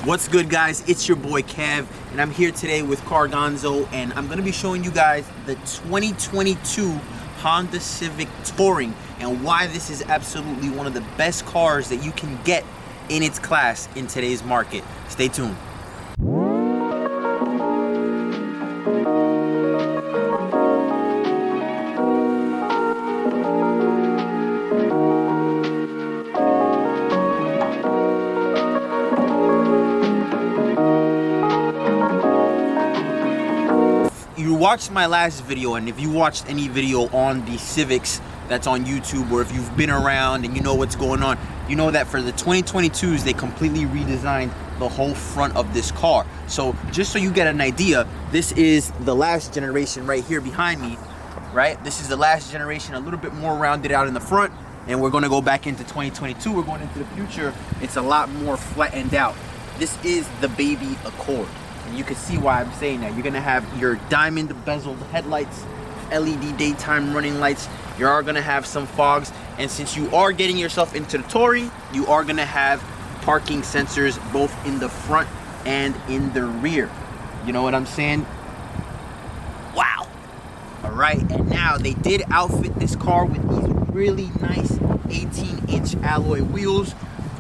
What's good, guys? It's your boy Kev, and I'm here today with Cargonzo, and I'm going to be showing you guys the 2022 Honda Civic Touring and why this is absolutely one of the best cars that you can get in its class in today's market. Stay tuned. You watched my last video, and if you watched any video on the Civics that's on YouTube, or if you've been around and you know what's going on, you know that for the 2022s they completely redesigned the whole front of this car. So just so you get an idea, this is the last generation right here behind me, right? This is the last generation, a little bit more rounded out in the front, and we're going to go back into 2022. We're going into the future. It's a lot more flattened out. This is the baby Accord. And you can see why I'm saying that. You're gonna have your diamond bezeled headlights, LED daytime running lights. You are gonna have some fogs, and since you are getting yourself into the touring, you are gonna have parking sensors both in the front and in the rear. You know what I'm saying? Wow. All right, and now they did outfit this car with these really nice 18-inch alloy wheels.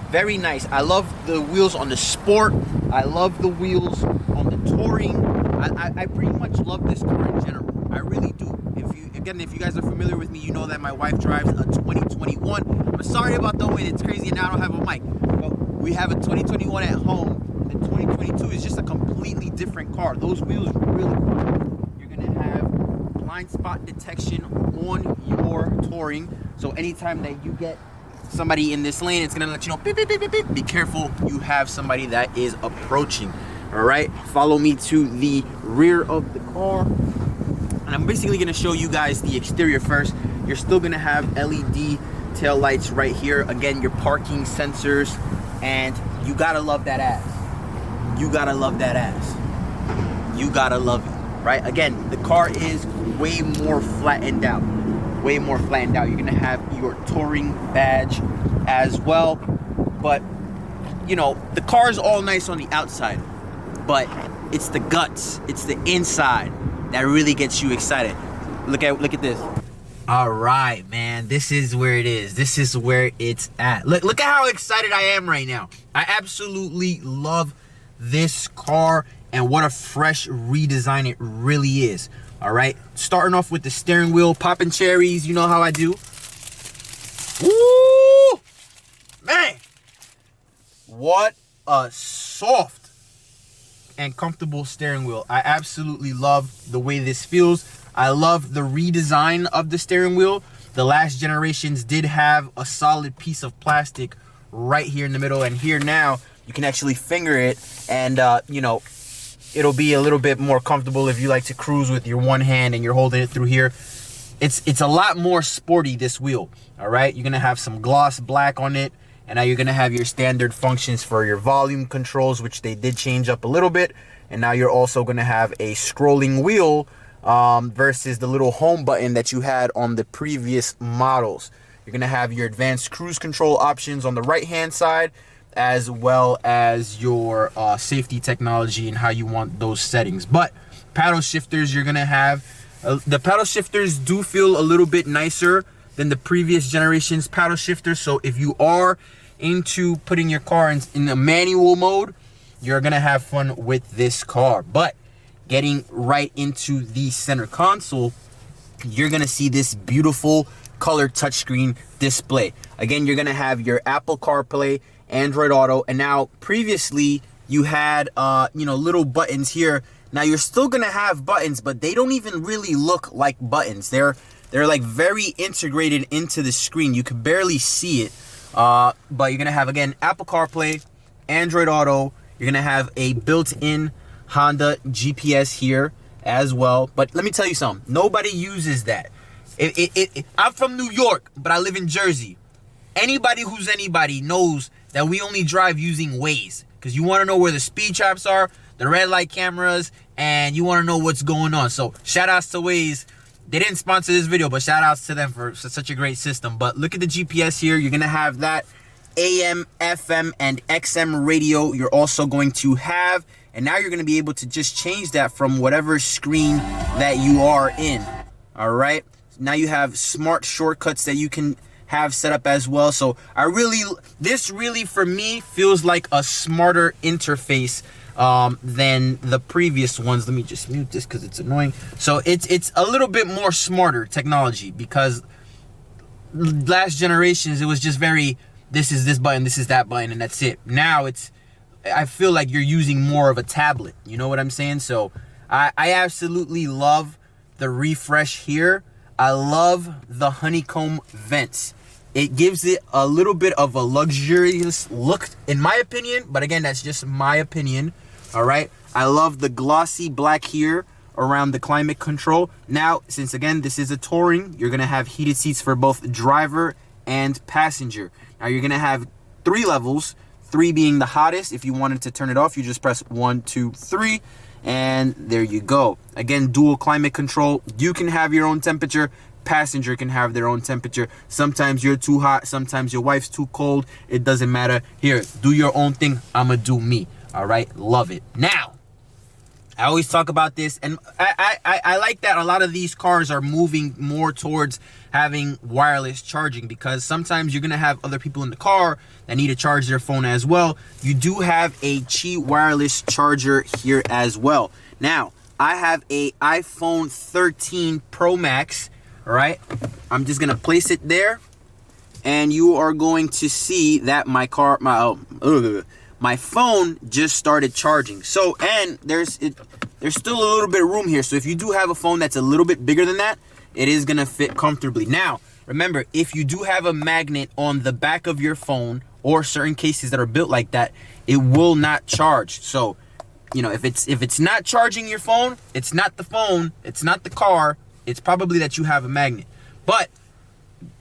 Very nice. I love the wheels on the Sport. I love the wheels on the Touring. I pretty much love this car in general. I really do. If you guys are familiar with me, you know that my wife drives a 2021. I'm sorry about the way it's crazy, and now I don't have a mic. But we have a 2021 at home. The 2022 is just a completely different car. Those wheels really cool. You're gonna have blind spot detection on your Touring. So anytime that you get somebody in this lane, it's gonna let you know, beep, beep, beep, beep, beep. Be careful, you have somebody that is approaching. All right, follow me to the rear of the car, and I'm basically gonna show you guys the exterior first. You're still gonna have LED tail lights right here. Again, your parking sensors, and you gotta love that ass. You gotta love that ass. You gotta love it, right? Again, the car is way more flattened out. Way more flattened out. You're gonna have your Touring badge as well, but you know, the car is all nice on the outside, but it's the guts, it's the inside that really gets you excited. Look at this. All right, man, this is where it is. This is where it's at. Look at how excited I am right now. I absolutely love this car, and what a fresh redesign it really is. All right, starting off with the steering wheel, popping cherries. You know how I do. Woo, man! What a soft and comfortable steering wheel. I absolutely love the way this feels. I love the redesign of the steering wheel. The last generations did have a solid piece of plastic right here in the middle, and here now you can actually finger it, and you know, it'll be a little bit more comfortable if you like to cruise with your one hand and you're holding it through here. It's a lot more sporty, this wheel. All right, you're gonna have some gloss black on it, and now you're gonna have your standard functions for your volume controls, which they did change up a little bit. And now you're also gonna have a scrolling wheel versus the little home button that you had on the previous models. You're gonna have your advanced cruise control options on the right hand side, as well as your safety technology and how you want those settings. But paddle shifters, you're gonna have the paddle shifters do feel a little bit nicer than the previous generation's paddle shifters. So if you are into putting your car in a manual mode, you're gonna have fun with this car. But getting right into the center console, you're gonna see this beautiful color touchscreen display. Again, you're gonna have your Apple CarPlay, Android Auto, and now previously you had you know, little buttons here. Now you're still gonna have buttons, but they don't even really look like buttons. They're like very integrated into the screen. You can barely see it, but you're gonna have, again, Apple CarPlay, Android Auto. You're gonna have a built-in Honda GPS here as well. But let me tell you something, nobody uses that. I'm from New York, but I live in Jersey. Anybody who's anybody knows that we only drive using Waze, because you want to know where the speed traps are, the red light cameras, and you want to know what's going on. So shout outs to Waze. They didn't sponsor this video, but shout outs to them for such a great system. But look at the GPS here. You're gonna have that AM, FM, and XM radio you're also going to have. And now you're going to be able to just change that from whatever screen that you are in. All right. Now you have smart shortcuts that you can have set up as well. So this really for me feels like a smarter interface than the previous ones. Let me just mute this because it's annoying. So it's a little bit more smarter technology, because last generations it was just very, this is this button, this is that button, and that's it. Now I feel like you're using more of a tablet. You know what I'm saying? So I absolutely love the refresh here. I love the honeycomb vents. It gives it a little bit of a luxurious look, in my opinion. But again, that's just my opinion. All right. I love the glossy black here around the climate control. Now, since again, this is a touring, you're going to have heated seats for both driver and passenger. Now, you're going to have 3 levels. 3 being the hottest. If you wanted to turn it off, you just press 1, 2, 3, and there you go. Again, dual climate control. You can have your own temperature. Passenger can have their own temperature. Sometimes you're too hot, sometimes your wife's too cold. It doesn't matter. Here, do your own thing. I'ma do me. All right, love it. Now, I always talk about this, and I like that a lot of these cars are moving more towards having wireless charging, because sometimes you're gonna have other people in the car that need to charge their phone as well. You do have a Qi wireless charger here as well. Now, I have a iPhone 13 Pro Max. All right, I'm just gonna place it there, and you are going to see that my phone just started charging. So, and there's still a little bit of room here. So if you do have a phone that's a little bit bigger than that, it is gonna fit comfortably. Now, remember, if you do have a magnet on the back of your phone, or certain cases that are built like that, it will not charge. So, you know, if it's not charging your phone, it's not the phone, it's not the car, it's probably that you have a magnet. But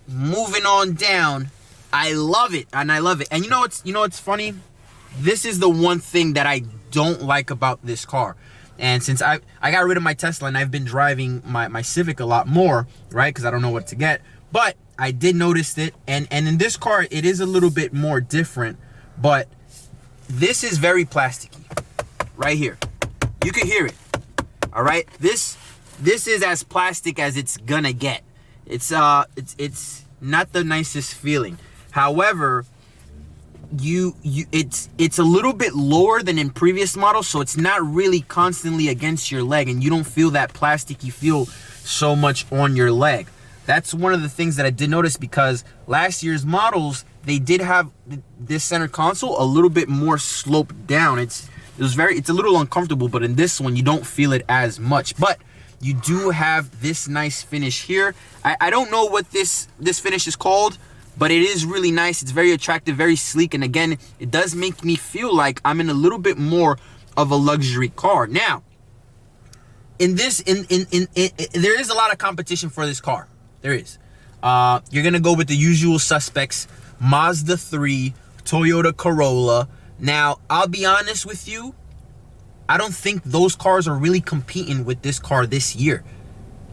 moving on down, I love it, and I love it. And you know what's funny? This is the one thing that I don't like about this car. And since I got rid of my Tesla and I've been driving my Civic a lot more, right? Because I don't know what to get. But I did notice it, and in this car it is a little bit more different. But this is very plasticky, right here. You can hear it. All right, this is as plastic as it's gonna get. It's not the nicest feeling. However, it's a little bit lower than in previous models, so it's not really constantly against your leg, and you don't feel that plasticky feel so much on your leg. That's one of the things that I did notice, because last year's models, they did have this center console a little bit more sloped down. It's a little uncomfortable, but in this one you don't feel it as much. But you do have this nice finish here. I don't know what this finish is called, but it is really nice. It's very attractive, very sleek, and again, it does make me feel like I'm in a little bit more of a luxury car. Now, there is a lot of competition for this car. There is. You're gonna go with the usual suspects: Mazda 3, Toyota Corolla. Now, I'll be honest with you, I don't think those cars are really competing with this car this year.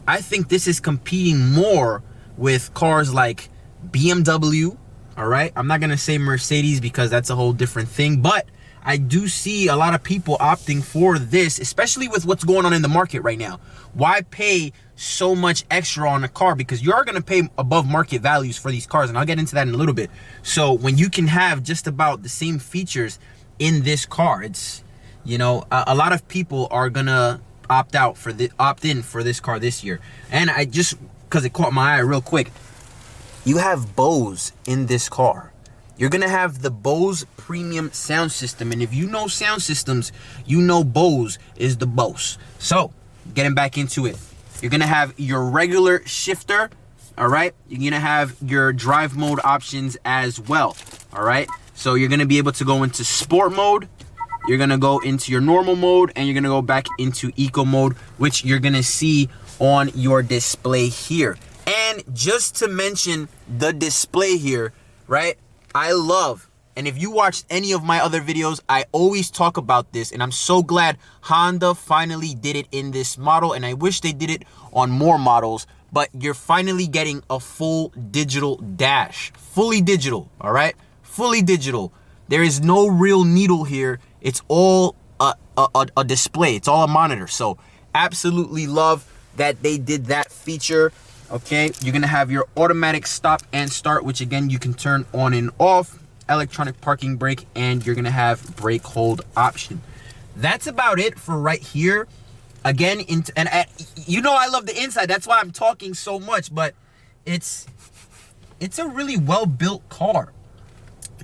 I think this is competing more with cars like BMW, all right? I'm not gonna say Mercedes because that's a whole different thing, but I do see a lot of people opting for this, especially with what's going on in the market right now. Why pay so much extra on a car? Because you are gonna pay above market values for these cars, and I'll get into that in a little bit. So when you can have just about the same features in this car, it's, you know, a lot of people are gonna opt in for this car this year. And I just, because it caught my eye real quick, you have Bose in this car. You're gonna have the Bose premium sound system, and if you know sound systems, you know Bose is the boss. So, getting back into it, you're gonna have your regular shifter, all right? You're gonna have your drive mode options as well, all right? So you're gonna be able to go into sport mode, you're gonna go into your normal mode, and you're gonna go back into eco mode, which you're gonna see on your display here. And just to mention the display here, right? I love, and if you watched any of my other videos, I always talk about this, and I'm so glad Honda finally did it in this model, and I wish they did it on more models, but you're finally getting a full digital dash. Fully digital, all right? fully digital. There is no real needle here. It's all a display. It's all a monitor. So absolutely love that they did that feature. Okay, you're gonna have your automatic stop and start, which again you can turn on and off, electronic parking brake, and you're gonna have brake hold option. That's about it for right here. Again, you know I love the inside. That's why I'm talking so much. But it's a really well built car.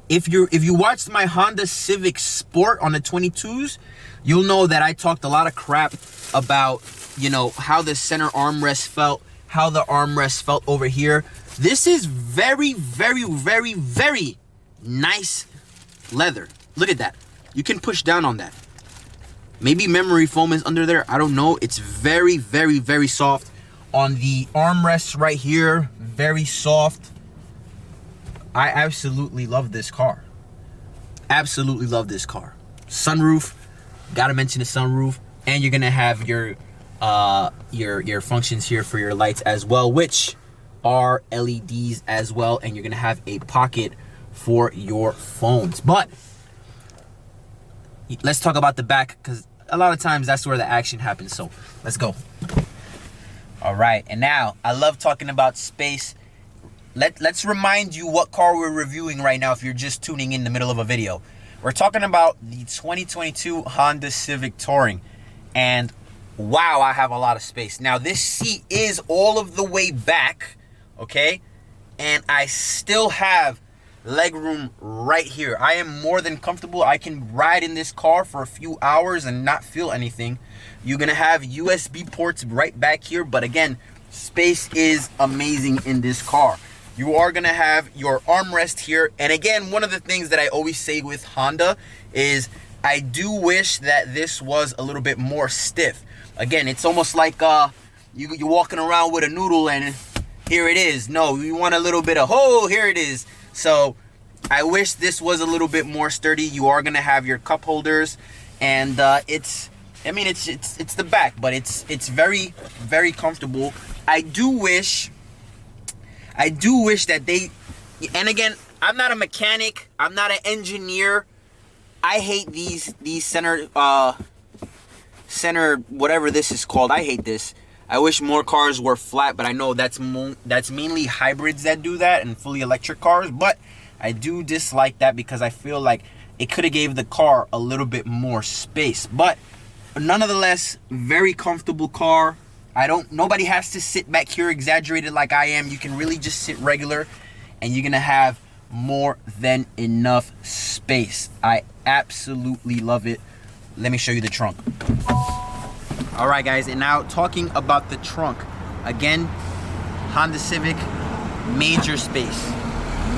If you watched my Honda Civic Sport on the 22s, you'll know that I talked a lot of crap about, you know, how the center armrest felt, how the armrest felt over here. This is very, very, very, very nice leather. Look at that. You can push down on that. Maybe memory foam is under there. I don't know. It's very, very, very soft. On the armrests right here, very soft. I absolutely love this car. Absolutely love this car. Sunroof. Gotta mention the sunroof. And you're gonna have your functions here for your lights as well, which are LEDs as well. And you're gonna have a pocket for your phones. But let's talk about the back, because a lot of times that's where the action happens. So let's go. All right, and now I love talking about space. Let's remind you what car we're reviewing right now if you're just tuning in the middle of a video. We're talking about the 2022 Honda Civic Touring. And wow, I have a lot of space. Now this seat is all of the way back, okay? And I still have leg room right here. I am more than comfortable. I can ride in this car for a few hours and not feel anything. You're gonna have USB ports right back here, but again, space is amazing in this car. You are gonna have your armrest here, and again, one of the things that I always say with Honda is I do wish that this was a little bit more stiff. Again, it's almost like you're walking around with a noodle and here it is. No, you want a little bit of, oh, here it is. So I wish this was a little bit more sturdy. You are gonna have your cup holders, and it's the back, but it's very, very comfortable. I do wish that they, and again, I'm not a mechanic, I'm not an engineer. I hate these center whatever this is called. I hate this. I wish more cars were flat, but I know that's mainly hybrids that do that and fully electric cars. But I do dislike that because I feel like it could have gave the car a little bit more space. But nonetheless, very comfortable car. Nobody has to sit back here exaggerated like I am. You can really just sit regular and you're gonna have more than enough space. I absolutely love it. Let me show you the trunk. All right, guys, and now talking about the trunk. Again, Honda Civic, major space.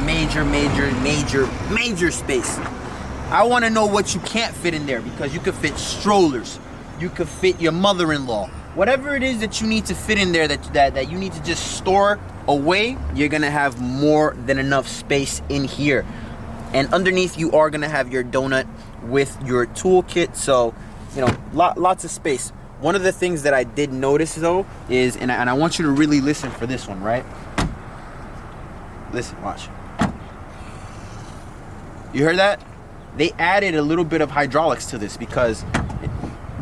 Major space. I want to know what you can't fit in there, because you could fit strollers. You could fit your mother-in-law. Whatever it is that you need to fit in there that you need to just store away, you're going to have more than enough space in here. And underneath, you are going to have your donut with your toolkit. So, you know, lots of space. One of the things that I did notice, though, is, and I want you to really listen for this one, right? Listen, watch. You heard that? They added a little bit of hydraulics to this, because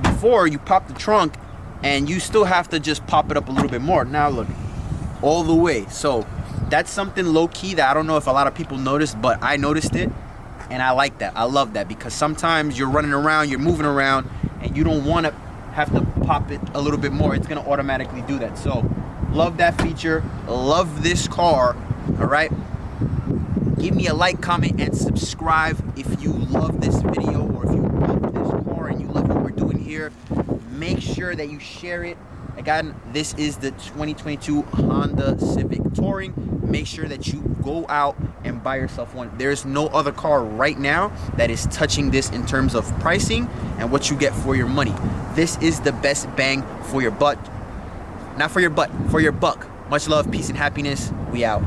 before you pop the trunk and you still have to just pop it up a little bit more. Now look, all the way. So that's something low-key that I don't know if a lot of people noticed, but I noticed it, and I like that. I love that, because sometimes you're running around, you're moving around, and you don't want to have to pop it a little bit more. It's going to automatically do that. So love that feature. Love this car. All right, give me a like, comment, and subscribe if you love this video, or if you love this car and you love what we're doing here. Make sure that you share it. Again, this is the 2022 Honda Civic Touring. Make sure that you go out and buy yourself one. There's no other car right now that is touching this in terms of pricing and what you get for your money. This is the best bang for your butt. Not for your butt, for your buck. Much love, peace, and happiness. We out.